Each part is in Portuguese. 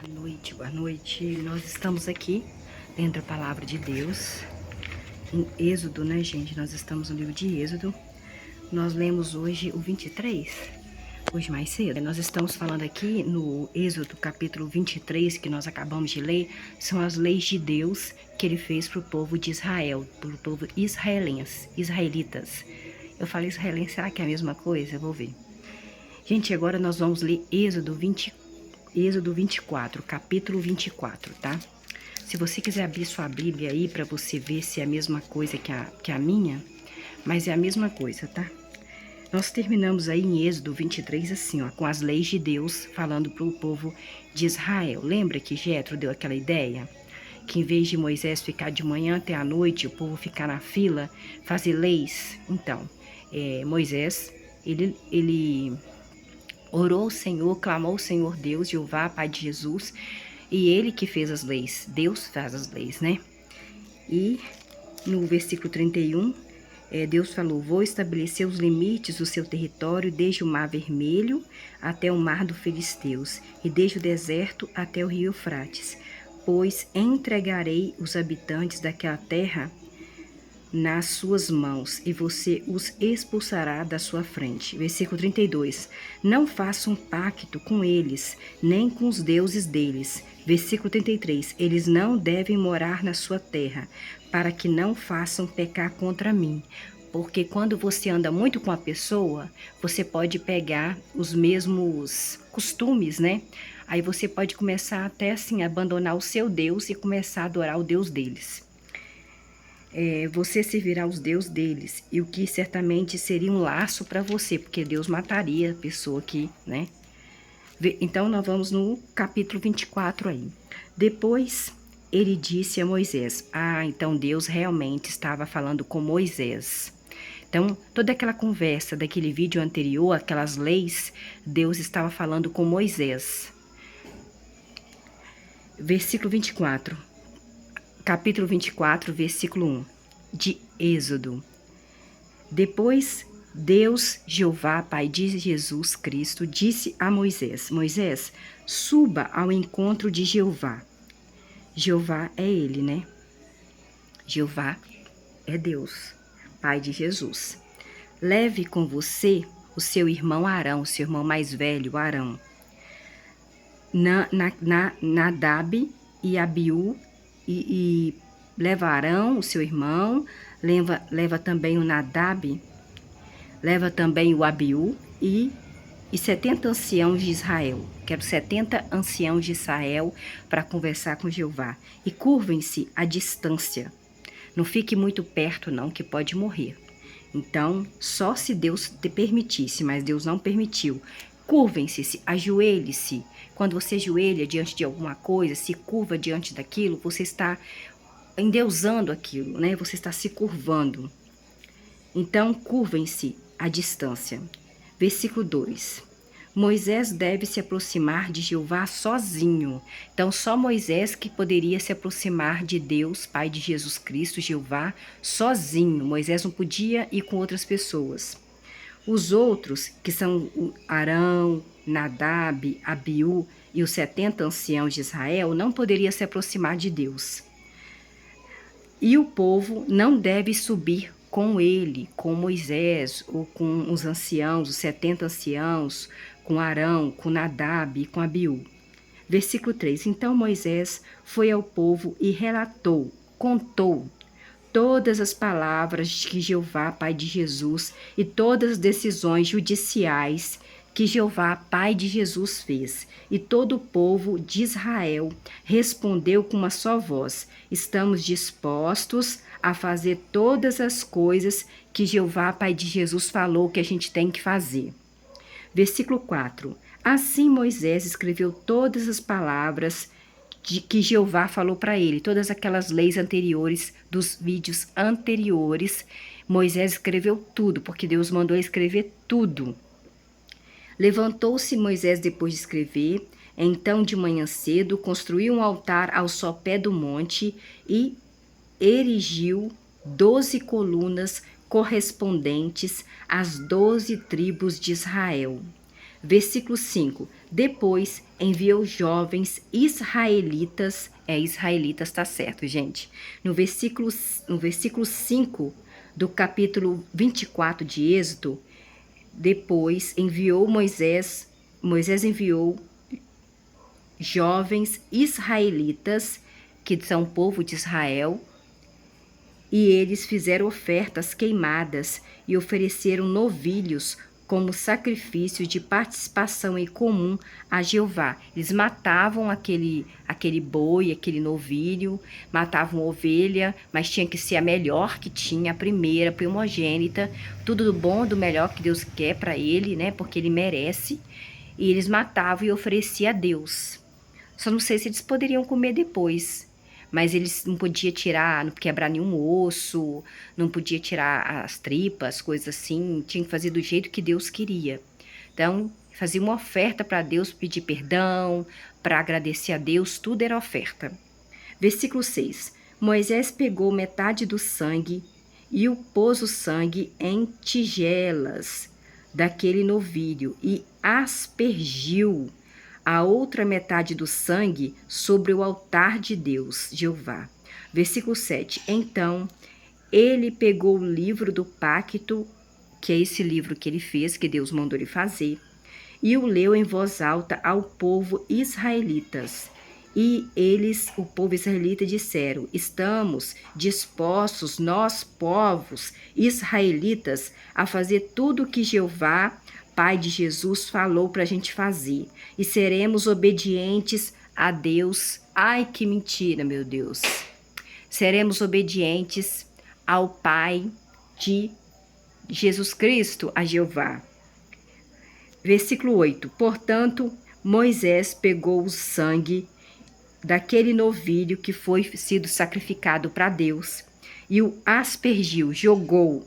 Boa noite, boa noite. Nós estamos aqui dentro da palavra de Deus, em Êxodo, né, gente? Nós estamos no livro de Êxodo. Nós lemos hoje o 23, hoje mais cedo. Nós estamos falando aqui no Êxodo, capítulo 23, que nós acabamos de ler, são as leis de Deus que ele fez para o povo de Israel, para o povo israelitas. Eu falei israelense, será que é a mesma coisa? Eu vou ver. Gente, agora nós vamos ler Êxodo 24, capítulo 24, tá? Se você quiser abrir sua Bíblia aí para você ver se é a mesma coisa que a minha, mas é a mesma coisa, tá? Nós terminamos aí em Êxodo 23 assim, ó, com as leis de Deus falando para o povo de Israel. Lembra que Jetro deu aquela ideia? Que em vez de Moisés ficar de manhã até a noite, o povo ficar na fila, fazer leis. Então, Moisés, ele orou ao Senhor, clamou ao Senhor Deus, Jeová, Pai de Jesus, e ele que fez as leis. Deus faz as leis, né? E no versículo 31, Deus falou: vou estabelecer os limites do seu território desde o Mar Vermelho até o Mar dos Filisteus, e desde o deserto até o rio Eufrates, pois entregarei os habitantes daquela terra nas suas mãos, e você os expulsará da sua frente. Versículo 32. Não faça um pacto com eles, nem com os deuses deles. Versículo 33. Eles não devem morar na sua terra, para que não façam pecar contra mim. Porque quando você anda muito com a pessoa, você pode pegar os mesmos costumes, né? Aí você pode começar até assim, a abandonar o seu Deus e começar a adorar o Deus deles. Você servirá aos deuses deles, e o que certamente seria um laço para você, porque Deus mataria a pessoa aqui, né? Então, nós vamos no capítulo 24 aí. Depois, ele disse a Moisés. Então Deus realmente estava falando com Moisés. Então, toda aquela conversa daquele vídeo anterior, aquelas leis, Deus estava falando com Moisés. Versículo 24. Capítulo 24, versículo 1 de Êxodo. Depois, Deus, Jeová, Pai de Jesus Cristo, disse a Moisés: Moisés, suba ao encontro de Jeová. Jeová é ele, né? Jeová é Deus, Pai de Jesus. Leve com você o seu irmão Arão, seu irmão mais velho, Arão, Nadab e Abiú, e leva Arão, o seu irmão, leva também o Nadab, leva também o Abiú e 70 anciãos de Israel. Quero 70 anciãos de Israel para conversar com Jeová. E curvem-se à distância. Não fique muito perto não, que pode morrer. Então, só se Deus te permitisse, mas Deus não permitiu. Curvem-se, ajoelhe-se. Quando você ajoelha diante de alguma coisa, se curva diante daquilo, você está endeusando aquilo, né? Você está se curvando. Então, curvem-se à distância. Versículo 2. Moisés deve se aproximar de Jeová sozinho. Então, só Moisés que poderia se aproximar de Deus, Pai de Jesus Cristo, Jeová, sozinho. Moisés não podia ir com outras pessoas. Os outros, que são Arão, Nadab, Abiú e os 70 anciãos de Israel, não poderiam se aproximar de Deus. E o povo não deve subir com ele, com Moisés, ou com os anciãos, os 70 anciãos, com Arão, com Nadab e com Abiú. Versículo 3. Então Moisés foi ao povo e contou todas as palavras de Jeová, Pai de Jesus, e todas as decisões judiciais que Jeová, Pai de Jesus, fez. E todo o povo de Israel respondeu com uma só voz: estamos dispostos a fazer todas as coisas que Jeová, Pai de Jesus, falou que a gente tem que fazer. Versículo 4. Assim Moisés escreveu todas as palavras que Jeová falou para ele, todas aquelas leis anteriores, dos vídeos anteriores, Moisés escreveu tudo, porque Deus mandou ele escrever tudo. Levantou-se Moisés depois de escrever, então de manhã cedo construiu um altar ao sopé do monte e erigiu 12 colunas correspondentes às 12 tribos de Israel. Versículo 5. Depois enviou jovens israelitas. Israelitas tá certo, gente. No versículo 5 do capítulo 24 de Êxodo, depois enviou Moisés enviou jovens israelitas, que são o povo de Israel, e eles fizeram ofertas queimadas e ofereceram novilhos como sacrifício de participação em comum a Jeová. Eles matavam aquele boi, aquele novilho, matavam ovelha, mas tinha que ser a melhor que tinha, a primeira, primogênita, tudo do bom, do melhor que Deus quer para ele, né? Porque ele merece. E eles matavam e ofereciam a Deus. Só não sei se eles poderiam comer depois. Mas eles não podiam tirar, não quebrar nenhum osso, não podia tirar as tripas, coisas assim. Tinha que fazer do jeito que Deus queria. Então, fazia uma oferta para Deus, pedir perdão, para agradecer a Deus, tudo era oferta. Versículo 6. Moisés pegou metade do sangue e pôs o sangue em tigelas daquele novilho e aspergiu a outra metade do sangue sobre o altar de Deus, Jeová. Versículo 7. Então, ele pegou o livro do pacto, que é esse livro que ele fez, que Deus mandou ele fazer, e o leu em voz alta ao povo israelitas. E eles, o povo israelita, disseram: estamos dispostos, nós, povos israelitas, a fazer tudo o que Jeová, Pai de Jesus, falou para a gente fazer. E seremos obedientes a Deus. Ai, que mentira, meu Deus. Seremos obedientes ao Pai de Jesus Cristo, a Jeová. Versículo 8. Portanto, Moisés pegou o sangue daquele novilho que foi sido sacrificado para Deus e o aspergiu, jogou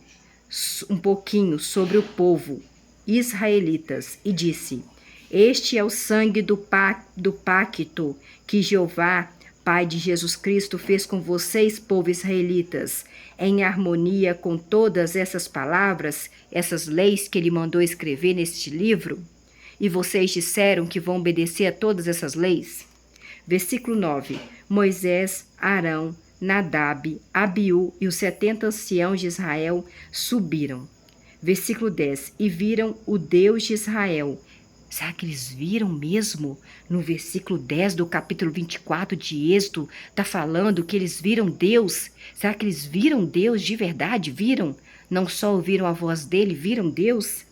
um pouquinho sobre o povo israelitas e disse: este é o sangue do pacto que Jeová, Pai de Jesus Cristo, fez com vocês, povo israelitas, em harmonia com todas essas palavras, essas leis que ele mandou escrever neste livro. E vocês disseram que vão obedecer a todas essas leis? Versículo 9. Moisés, Arão, Nadab, Abiú e os 70 anciãos de Israel subiram. Versículo 10. E viram o Deus de Israel. Será que eles viram mesmo? No versículo 10 do capítulo 24 de Êxodo, está falando que eles viram Deus. Será que eles viram Deus de verdade? Viram? Não só ouviram a voz dele, viram Deus?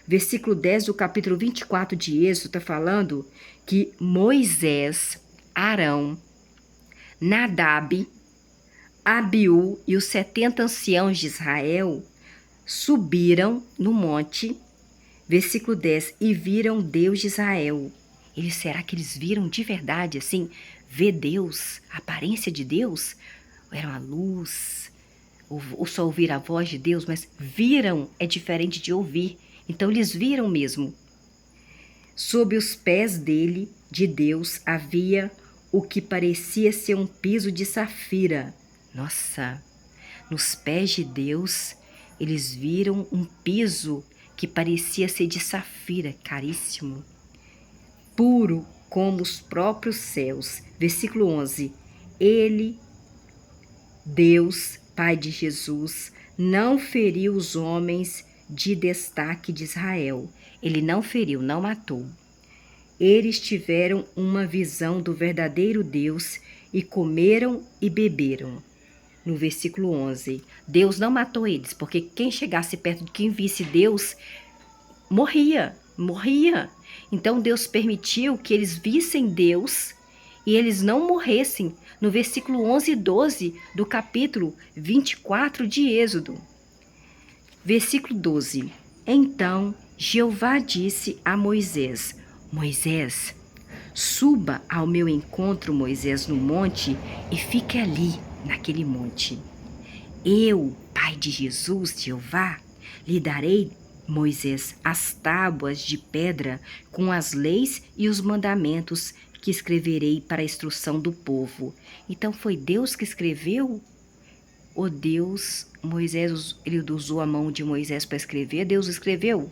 Versículo 10 do capítulo 24 de Êxodo está falando que Moisés, Arão, Nadab, Abiú e os 70 anciãos de Israel subiram no monte, versículo 10, e viram Deus de Israel. Será que eles viram de verdade, assim, ver Deus, a aparência de Deus? Ou era uma luz, ou só ouvir a voz de Deus? Mas viram é diferente de ouvir, então eles viram mesmo. Sob os pés dele, de Deus, havia o que parecia ser um piso de safira. Nossa, nos pés de Deus, eles viram um piso que parecia ser de safira, caríssimo, puro como os próprios céus. Versículo 11. Ele, Deus, Pai de Jesus, não feriu os homens de destaque de Israel. Ele não feriu, não matou. Eles tiveram uma visão do verdadeiro Deus e comeram e beberam. No versículo 11, Deus não matou eles, porque quem chegasse perto de quem visse Deus, morria. Então Deus permitiu que eles vissem Deus e eles não morressem. No versículo 11 e 12 do capítulo 24 de Êxodo. Versículo 12. Então Jeová disse a Moisés: Moisés, suba ao meu encontro, Moisés, no monte, e fique ali, naquele monte. Eu, Pai de Jesus, Jeová, lhe darei, Moisés, as tábuas de pedra com as leis e os mandamentos que escreverei para a instrução do povo. Então foi Deus que escreveu? Ou Deus, ele usou a mão de Moisés para escrever? Deus escreveu?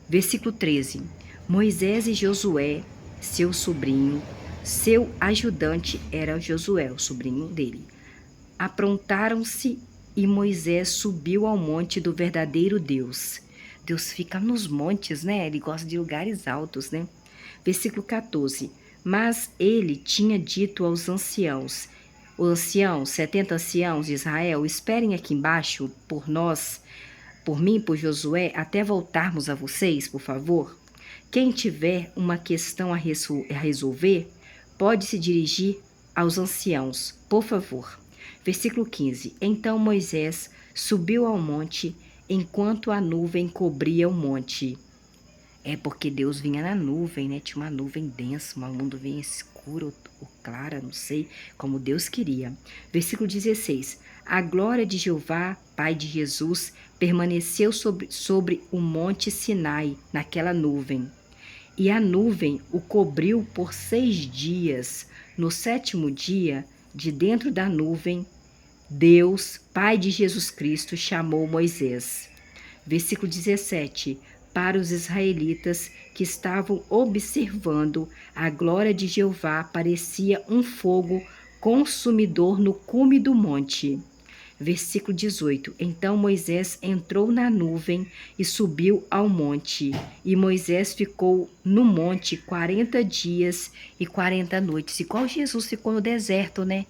Versículo 13. Moisés e Josué, seu sobrinho, seu ajudante era Josué, o sobrinho dele. Aprontaram-se e Moisés subiu ao monte do verdadeiro Deus. Deus fica nos montes, né? Ele gosta de lugares altos, né? Versículo 14. Mas ele tinha dito aos anciãos, os anciãos, 70 anciãos de Israel, esperem aqui embaixo por nós, por mim, por Josué, até voltarmos a vocês, por favor. Quem tiver uma questão a resolver, pode se dirigir aos anciãos, por favor. Versículo 15. Então Moisés subiu ao monte enquanto a nuvem cobria o monte. É porque Deus vinha na nuvem, né? Tinha uma nuvem densa, uma nuvem escura ou clara, não sei, como Deus queria. Versículo 16. A glória de Jeová, Pai de Jesus, permaneceu sobre o monte Sinai, naquela nuvem. E a nuvem o cobriu por 6 dias. No 7º dia, de dentro da nuvem, Deus, Pai de Jesus Cristo, chamou Moisés. Versículo 17. Para os israelitas que estavam observando, a glória de Jeová parecia um fogo consumidor no cume do monte. Versículo 18. Então Moisés entrou na nuvem e subiu ao monte. E Moisés ficou no monte 40 dias e 40 noites, igual Jesus ficou no deserto, né?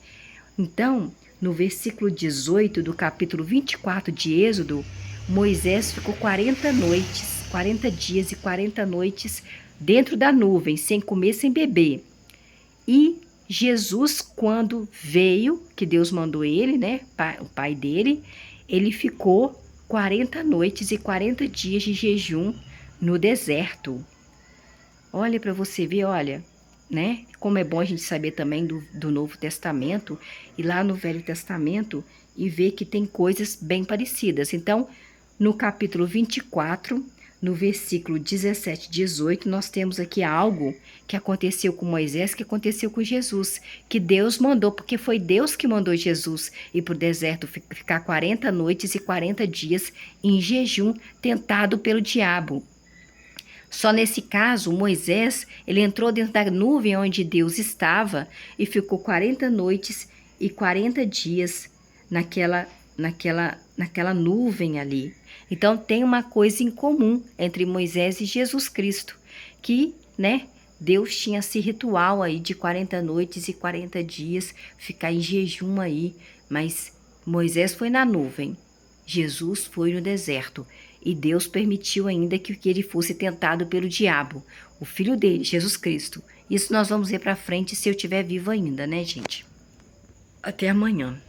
Então, no versículo 18 do capítulo 24 de Êxodo, Moisés ficou 40 dias e 40 noites dentro da nuvem, sem comer, sem beber. E Jesus, quando veio, que Deus mandou ele, né, o pai dele, ele ficou 40 noites e 40 dias de jejum no deserto. Olha para você ver, olha, né, como é bom a gente saber também do Novo Testamento e lá no Velho Testamento e ver que tem coisas bem parecidas. Então, no capítulo 24, no versículo 17 e 18, nós temos aqui algo que aconteceu com Moisés, que aconteceu com Jesus, que Deus mandou, porque foi Deus que mandou Jesus ir para o deserto ficar 40 noites e 40 dias em jejum, tentado pelo diabo. Só nesse caso, Moisés, ele entrou dentro da nuvem onde Deus estava e ficou 40 noites e 40 dias naquela nuvem ali. Então, tem uma coisa em comum entre Moisés e Jesus Cristo, que, né, Deus tinha esse ritual aí de 40 noites e 40 dias, ficar em jejum aí, mas Moisés foi na nuvem, Jesus foi no deserto, e Deus permitiu ainda que ele fosse tentado pelo diabo, o filho dele, Jesus Cristo. Isso nós vamos ver pra frente se eu estiver vivo ainda, né, gente? Até amanhã.